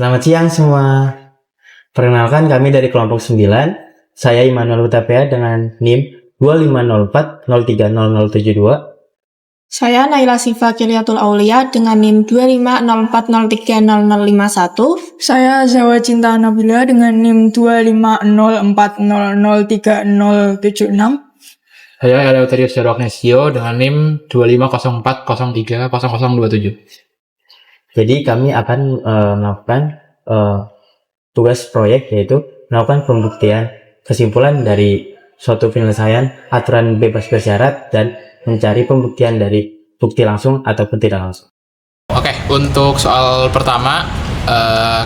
Selamat siang semua. Perkenalkan kami dari kelompok 9. Saya Immanuel Hutapea dengan NIM 2504030072. Saya Naila Sifa Kiliatul Aulia dengan NIM 2504030051. Saya Zawa Cinta Nabila dengan NIM 2504003076. Saya Eleuterius Jarwagnesio dengan NIM 2504030027. Jadi kami akan melakukan tugas proyek, yaitu melakukan pembuktian kesimpulan dari suatu penyelesaian aturan bebas bersyarat dan mencari pembuktian dari bukti langsung ataupun tidak langsung. Oke, untuk soal pertama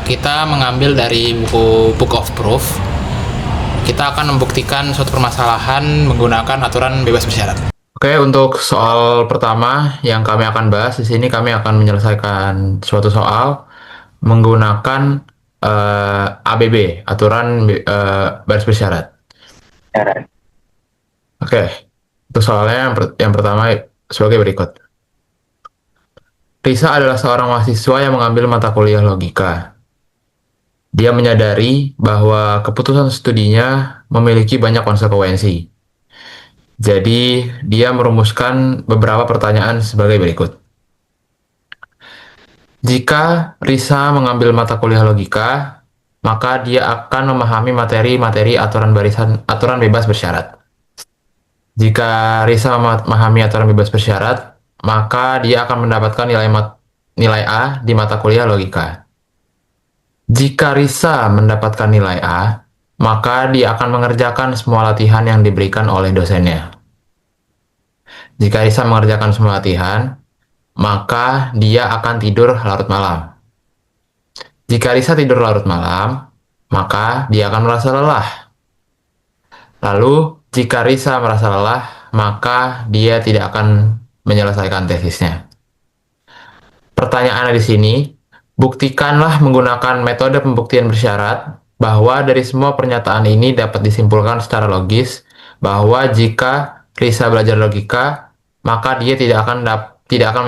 kita mengambil dari buku Book of Proof. Kita akan membuktikan suatu permasalahan menggunakan aturan bebas bersyarat. Oke, untuk soal pertama yang kami akan bahas di sini, kami akan menyelesaikan suatu soal menggunakan ABB, aturan baris bersyarat. Oke, untuk soalnya yang pertama sebagai berikut. Risa adalah seorang mahasiswa yang mengambil mata kuliah logika. Dia menyadari bahwa keputusan studinya memiliki banyak konsekuensi. Jadi, dia merumuskan beberapa pertanyaan sebagai berikut. Jika Risa mengambil mata kuliah logika, maka dia akan memahami materi-materi aturan bebas bersyarat. Jika Risa memahami aturan bebas bersyarat, maka dia akan mendapatkan nilai A di mata kuliah logika. Jika Risa mendapatkan nilai A, maka dia akan mengerjakan semua latihan yang diberikan oleh dosennya. Jika Risa mengerjakan semua latihan, maka dia akan tidur larut malam. Jika Risa tidur larut malam, maka dia akan merasa lelah. Lalu, jika Risa merasa lelah, maka dia tidak akan menyelesaikan tesisnya. Pertanyaannya di sini, buktikanlah menggunakan metode pembuktian bersyarat bahwa dari semua pernyataan ini dapat disimpulkan secara logis bahwa jika Risa belajar logika, maka dia tidak akan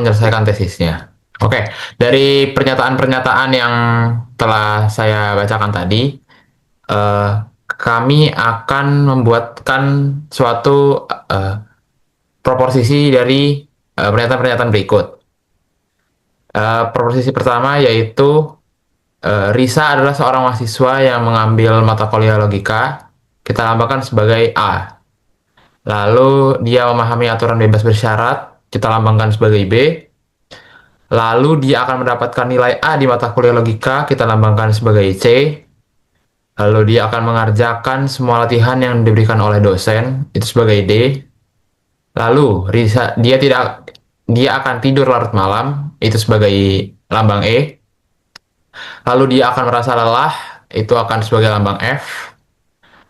menyelesaikan tesisnya. Oke, dari pernyataan-pernyataan yang telah saya bacakan tadi, kami akan membuatkan suatu proposisi dari pernyataan-pernyataan berikut. Proposisi pertama yaitu Risa adalah seorang mahasiswa yang mengambil mata kuliah logika. Kita lambangkan sebagai A. Lalu dia memahami aturan bebas bersyarat. Kita lambangkan sebagai B. Lalu dia akan mendapatkan nilai A di mata kuliah logika. Kita lambangkan sebagai C. Lalu dia akan mengerjakan semua latihan yang diberikan oleh dosen. Itu sebagai D. Lalu dia akan tidur larut malam. Itu sebagai lambang E. Lalu dia akan merasa lelah, itu akan sebagai lambang F.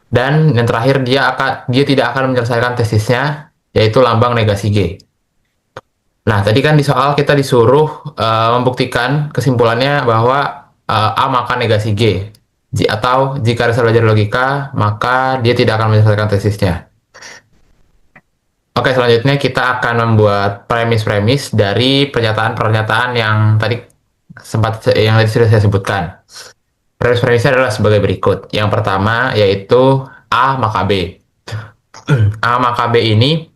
Dan yang terakhir dia tidak akan menyelesaikan tesisnya, yaitu lambang negasi G. Nah, tadi kan di soal kita disuruh membuktikan kesimpulannya bahwa A maka negasi G. Atau jika Risa belajar logika, maka dia tidak akan menyelesaikan tesisnya. Oke, selanjutnya kita akan membuat premis-premis dari pernyataan-pernyataan yang tadi sudah saya sebutkan. Premis-premisnya adalah sebagai berikut. Yang pertama yaitu A maka B. A maka B ini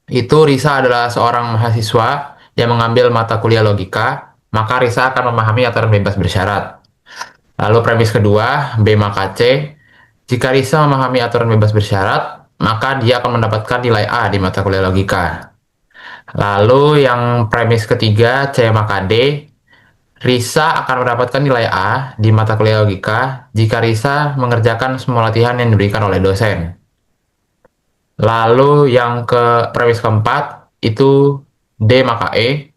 itu Risa adalah seorang mahasiswa yang mengambil mata kuliah logika, maka Risa akan memahami aturan bebas bersyarat. Lalu premis kedua, B maka C. Jika Risa memahami aturan bebas bersyarat, maka dia akan mendapatkan nilai A di mata kuliah logika. Lalu yang premis ketiga, C maka D. Risa akan mendapatkan nilai A di mata kuliah logika jika Risa mengerjakan semua latihan yang diberikan oleh dosen. Lalu yang premis keempat itu D maka E,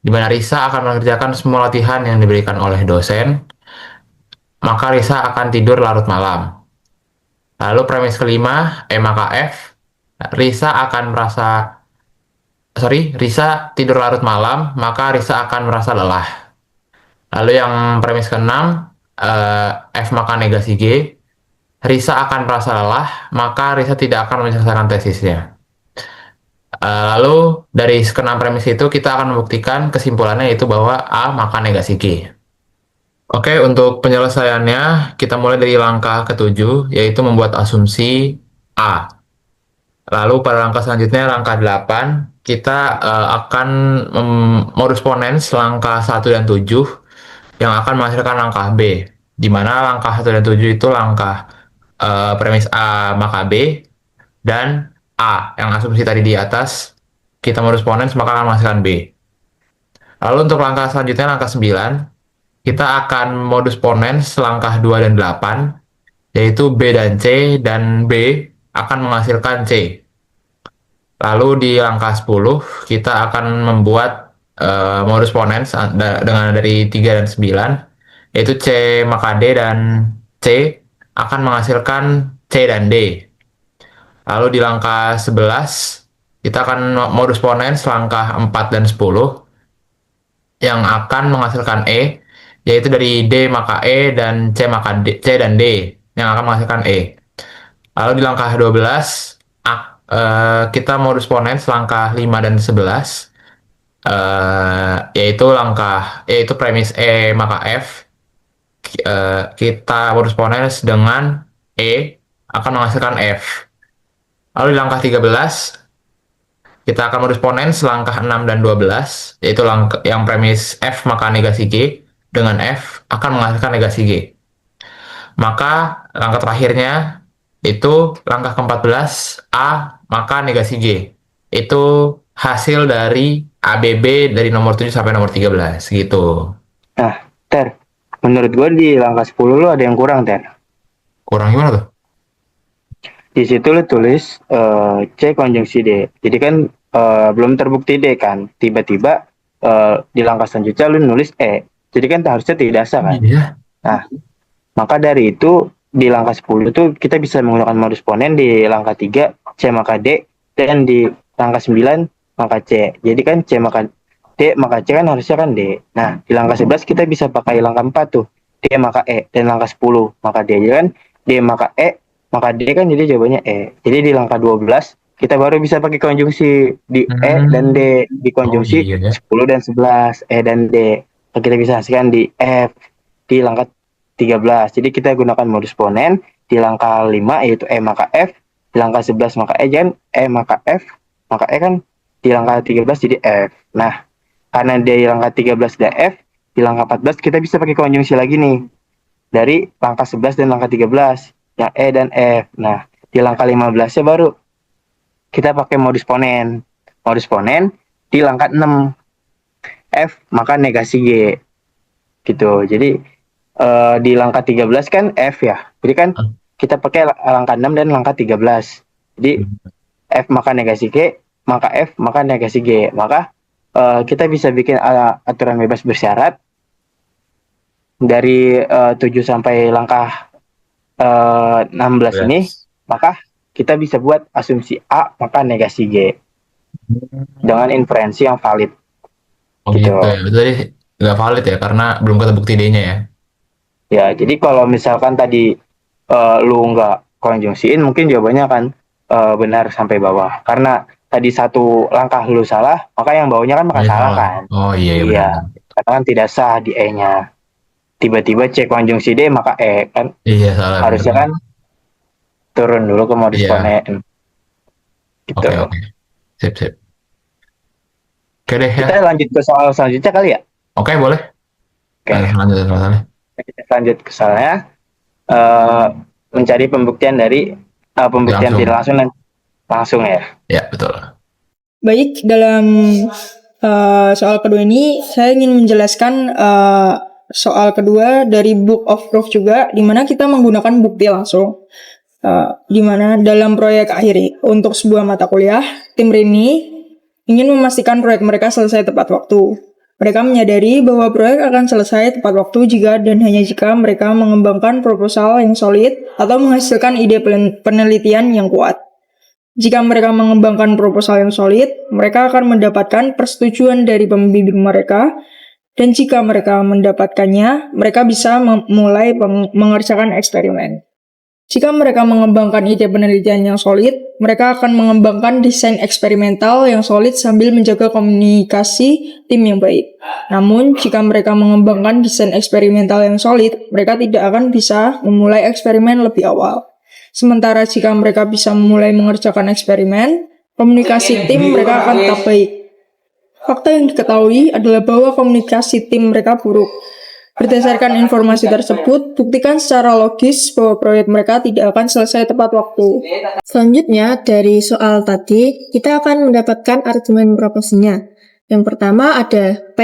di mana Risa akan mengerjakan semua latihan yang diberikan oleh dosen, maka Risa akan tidur larut malam. Lalu premis kelima E maka F, Risa tidur larut malam, maka Risa akan merasa lelah. Lalu yang premis keenam, F maka negasi G, Risa akan merasa lelah, maka Risa tidak akan menyelesaikan tesisnya. Lalu dari keenam premis itu kita akan membuktikan kesimpulannya yaitu bahwa A maka negasi G. Oke, untuk penyelesaiannya kita mulai dari langkah ketujuh, yaitu membuat asumsi A. Lalu pada langkah selanjutnya, langkah 8, kita akan modus ponens langkah 1 dan 7 yang akan menghasilkan langkah B. Di mana langkah 1 dan 7 itu langkah premis A maka B, dan A yang asumsi tadi di atas, kita modus ponens maka akan menghasilkan B. Lalu untuk langkah selanjutnya, langkah 9, kita akan modus ponens langkah 2 dan 8, yaitu B dan C, dan B akan menghasilkan C. Lalu di langkah 10, kita akan membuat modus ponens dengan dari 3 dan 9, yaitu C maka D, dan C akan menghasilkan C dan D. Lalu di langkah 11, kita akan modus ponens langkah 4 dan 10, yang akan menghasilkan E, yaitu dari D maka E dan C maka D, C dan D, yang akan menghasilkan E. Lalu di langkah 12, kita modus ponens langkah 5 dan 11, yaitu premis E maka F. Kita modus ponens dengan E akan menghasilkan F. Lalu di langkah 13, kita akan modus ponens langkah 6 dan 12, yaitu langkah yang premis F maka negasi G dengan F akan menghasilkan negasi G. Maka langkah terakhirnya itu langkah ke-14, A maka negasi G. Itu hasil dari ABB dari nomor 7 sampai nomor 13 gitu. Nah, Ter, menurut gue di langkah 10 lu ada yang kurang, Ter. Kurang gimana tuh? Di situ lu tulis C konjungsi D. Jadi kan belum terbukti D kan. Tiba-tiba di langkah selanjutnya lu nulis E. Jadi kan harusnya tidak sah kan. Iya. Nah, maka dari itu di langkah 10 itu kita bisa menggunakan modus ponen di langkah 3 C maka D, dan di langkah 9 maka C. Jadi kan C maka D maka C kan harusnya kan D. Nah, di langkah 11 kita bisa pakai langkah 4 tuh. D maka E, dan langkah 10 maka D. Jadi kan D maka E maka D kan jadi jawabannya E. Jadi di langkah 12 kita baru bisa pakai konjungsi di E dan D, di konjungsi 10 dan 11 E dan D. Kita bisa hasilkan di F di langkah 13. Jadi kita gunakan modus ponen di langkah 5 yaitu E maka F, di langkah 11 maka E, dan E maka F, maka E kan di langkah 13 jadi F. Nah, karena di langkah 13 ada F, di langkah 14 kita bisa pakai konjungsi lagi nih. Dari langkah 11 dan langkah 13 yang E dan F. Nah, di langkah 15-nya baru kita pakai modus ponen. Modus ponen di langkah 6. F maka negasi G. Gitu. Jadi di langkah 13 kan F ya. Jadi kan kita pakai langkah 6 dan langkah 13. Jadi F maka negasi G, maka F maka negasi G. Maka kita bisa bikin aturan bebas bersyarat dari 7 sampai langkah 16 ini, maka kita bisa buat asumsi A maka negasi G dengan inferensi yang valid. Oh gitu ya. Berarti nggak valid ya karena belum terbukti D-nya ya. Ya, jadi kalau misalkan tadi lu nggak konjungsiin, mungkin jawabannya akan benar sampai bawah. Karena tadi satu langkah lu salah, maka yang bawahnya kan bakal salah kan. Oh iya, iya. Karena kan tidak sah di E-nya. Tiba-tiba C konjungsi D maka E kan. Iya, salah. Harusnya kan turun dulu ke modus ponen. Gitu. Oke. Sip. Oke deh ya. Kita lanjut ke soal selanjutnya kali ya? Oke, boleh. Oke. Lanjut. Kita lanjut ke soalnya. Mencari pembuktian dari pembuktian tidak langsung dan langsung ya. Ya, betul. Baik, dalam soal kedua ini saya ingin menjelaskan soal kedua dari Book of Proof juga, di mana kita menggunakan bukti langsung. Di mana dalam proyek akhir untuk sebuah mata kuliah, tim Rini ingin memastikan proyek mereka selesai tepat waktu. Mereka menyadari bahwa proyek akan selesai tepat waktu jika dan hanya jika mereka mengembangkan proposal yang solid atau menghasilkan ide penelitian yang kuat. Jika mereka mengembangkan proposal yang solid, mereka akan mendapatkan persetujuan dari pembimbing mereka, dan jika mereka mendapatkannya, mereka bisa mulai mengerjakan eksperimen. Jika mereka mengembangkan ide penelitian yang solid, mereka akan mengembangkan desain eksperimental yang solid sambil menjaga komunikasi tim yang baik. Namun, jika mereka mengembangkan desain eksperimental yang solid, mereka tidak akan bisa memulai eksperimen lebih awal. Sementara jika mereka bisa memulai mengerjakan eksperimen, komunikasi tim mereka akan tetap baik. Fakta yang diketahui adalah bahwa komunikasi tim mereka buruk. Berdasarkan informasi tersebut, buktikan secara logis bahwa proyek mereka tidak akan selesai tepat waktu. Selanjutnya, dari soal tadi, kita akan mendapatkan argumen proposinya. Yang pertama ada P,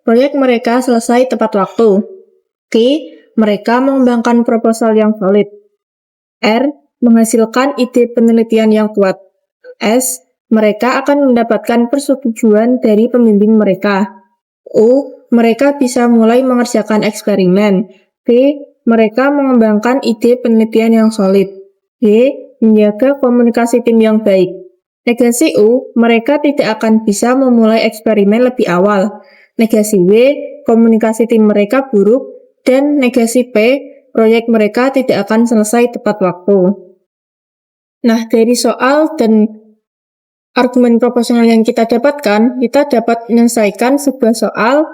proyek mereka selesai tepat waktu. Q, mereka mengembangkan proposal yang valid. R, menghasilkan ide penelitian yang kuat. S, mereka akan mendapatkan persetujuan dari pembimbing mereka. U, mereka bisa mulai mengerjakan eksperimen. V, mereka mengembangkan ide penelitian yang solid. Y, menjaga komunikasi tim yang baik. Negasi U, mereka tidak akan bisa memulai eksperimen lebih awal. Negasi W, komunikasi tim mereka buruk. Dan negasi P, proyek mereka tidak akan selesai tepat waktu. Nah, dari soal dan argumen proporsional yang kita dapatkan, kita dapat menyelesaikan sebuah soal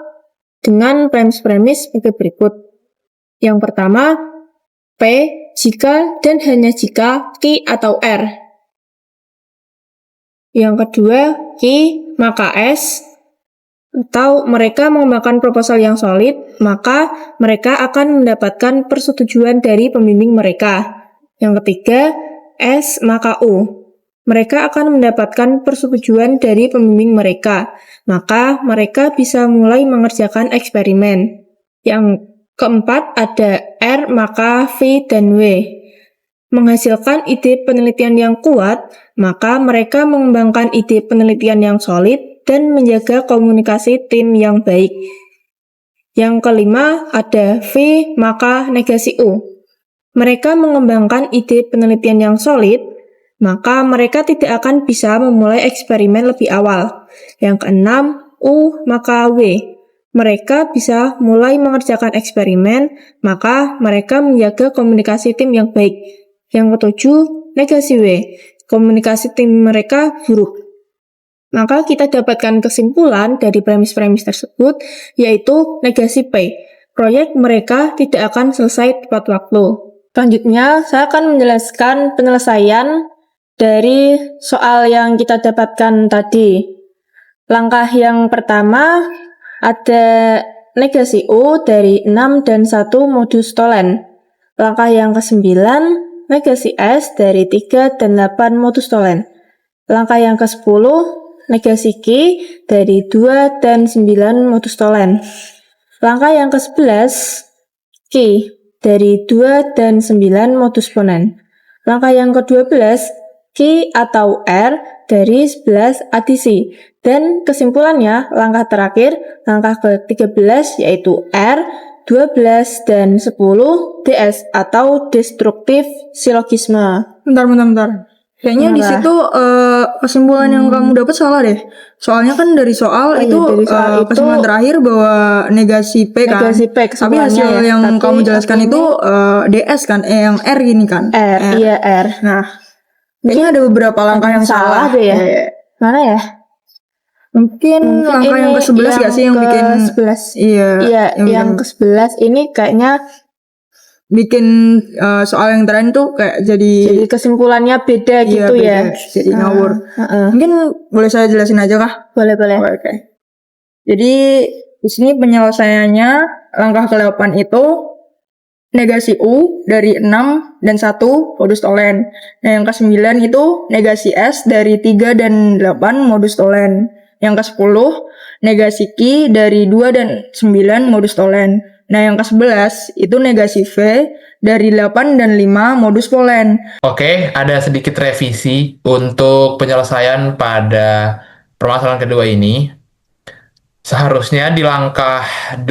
dengan premis-premis sebagai berikut. Yang pertama, P, jika dan hanya jika Q atau R. Yang kedua, Q, maka S, atau mereka mengembangkan proposal yang solid, maka mereka akan mendapatkan persetujuan dari pembimbing mereka. Yang ketiga, S, maka U. Mereka akan mendapatkan persetujuan dari pembimbing mereka, maka mereka bisa mulai mengerjakan eksperimen. Yang keempat ada R, maka V, dan W. Menghasilkan ide penelitian yang kuat, maka mereka mengembangkan ide penelitian yang solid dan menjaga komunikasi tim yang baik. Yang kelima ada V, maka negasi U. Mereka mengembangkan ide penelitian yang solid, maka mereka tidak akan bisa memulai eksperimen lebih awal. Yang keenam, U, maka W. Mereka bisa mulai mengerjakan eksperimen, maka mereka menjaga komunikasi tim yang baik. Yang ketujuh, negasi W. Komunikasi tim mereka buruk. Maka kita dapatkan kesimpulan dari premis-premis tersebut, yaitu negasi P. Proyek mereka tidak akan selesai tepat waktu. Selanjutnya, saya akan menjelaskan penyelesaian dari soal yang kita dapatkan tadi. Langkah yang pertama ada negasi U dari 6 dan 1 modus tolen. Langkah yang ke-9 negasi S dari 3 dan 8 modus tolen. Langkah yang ke-10 negasi Q dari 2 dan 9 modus tolen. Langkah yang ke-11 Q dari 2 dan 9 modus ponen. Langkah yang ke-12 Q atau R dari 11 adisi. Dan kesimpulannya, langkah terakhir, langkah ke-13 yaitu R, 12, dan 10 DS atau destruktif silogisme. Bentar. Kayaknya di situ kesimpulan yang kamu dapat salah deh. Soalnya kan dari soal Oh, itu iya, dari soal itu kesimpulan terakhir bahwa negasi P kan. negasi P Tapi kesimpulannya hasil ya. yang Tapi kamu jelaskan ini itu DS kan, yang R gini kan. R, iya R. Nah, kayaknya ada beberapa langkah yang salah deh ya. Mana ya? Mungkin langkah yang ke-11 gak sih yang bikin ke-11. Iya, Iya, yang ke-11 ini kayaknya bikin soal yang terakhir tuh kayak jadi kesimpulannya beda gitu beda, ya. jadi ngawur. Heeh. Mungkin boleh saya jelasin aja kah? Boleh. Oke. Jadi di sini penyelesaiannya langkah ke-8 itu negasi U dari 6 dan 1 modus tolen. Nah, yang ke-9 itu negasi S dari 3 dan 8 modus tolen. Yang ke-10 negasi Q dari 2 dan 9 modus tolen. Nah, yang ke-11 itu negasi V dari 8 dan 5 modus polen. Oke, ada sedikit revisi untuk penyelesaian pada permasalahan kedua ini. Seharusnya di langkah 12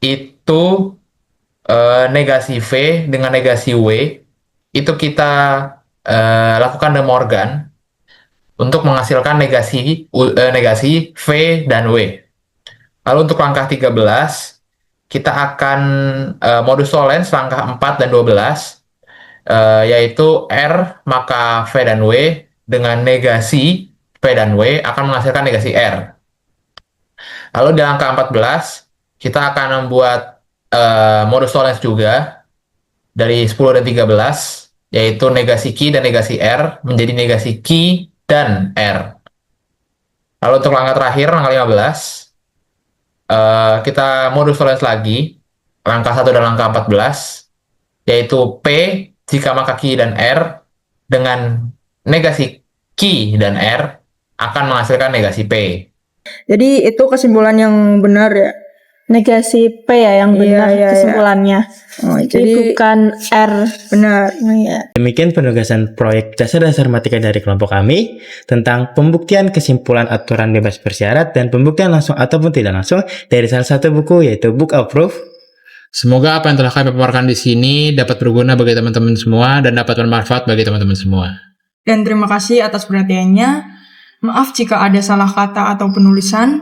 itu negasi V dengan negasi W itu kita lakukan De Morgan untuk menghasilkan negasi V dan W. Lalu untuk langkah 13 kita akan modus tollens langkah 4 dan 12 yaitu R maka V dan W dengan negasi V dan W akan menghasilkan negasi R. Lalu di angka 14 kita akan membuat modus tollens juga dari 10 dan 13, yaitu negasi Q dan negasi R menjadi negasi Q dan R. Lalu untuk angka terakhir, angka 15, kita modus tollens lagi, angka 1 dan angka 14, yaitu P jika maka Q dan R dengan negasi Q dan R akan menghasilkan negasi P. Jadi itu kesimpulan yang benar ya. Negasi P ya yang benar Iya. kesimpulannya. Oh, Jadi jadi bukan R. benar. Iya. Demikian penugasan proyek dasar-dasar matematika dari kelompok kami tentang pembuktian kesimpulan aturan bebas bersyarat dan pembuktian langsung ataupun tidak langsung dari salah satu buku yaitu Book of Proof. Semoga apa yang telah kami paparkan di sini dapat berguna bagi teman-teman semua dan dapat bermanfaat bagi teman-teman semua. Dan terima kasih atas perhatiannya. Maaf jika ada salah kata atau penulisan.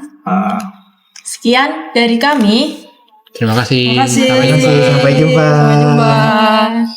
Sekian dari kami. Terima kasih. Terima kasih. Sampai jumpa. Sampai jumpa. Sampai jumpa.